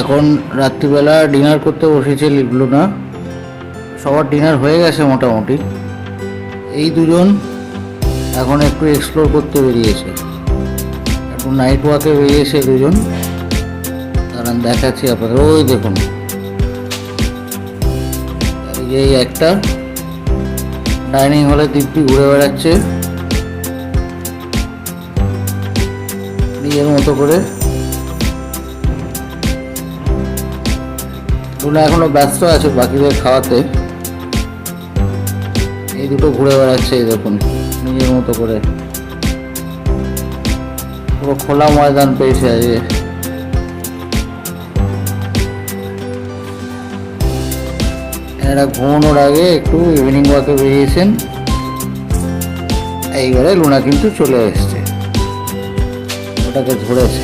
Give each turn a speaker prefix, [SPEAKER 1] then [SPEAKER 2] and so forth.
[SPEAKER 1] এখন রাত্রিবেলা ডিনার করতে বসেছে লুনা। সবার ডিনার হয়ে গেছে মোটামুটি। এই দুজন এখন একটু এক্সপ্লোর করতে বেরিয়েছে, একটু নাইট ওয়াকে বেরিয়েছে দুজন। দাঁড়ান দেখাচ্ছি আপনাদের। ওই দেখুন, এই একটা ডাইনিং হলে দিব্যি ঘুরে বেড়াচ্ছে নিজের মতো করে। লুনা এখনো ব্যস্ত আছে বাকিদের খাওয়াতে। এই দুটো ঘুরে বেড়াচ্ছে, এই দেখুন নিজের মতো করে। পুরো খোলা ময়দান পেয়েছে আজকে। এরা ঘুমানোর আগে একটু ইভিনিং ওয়াকে বেরিয়েছেন। এইবারে লুনা কিন্তু চলে এসছে, ওটাকে ধরেছে।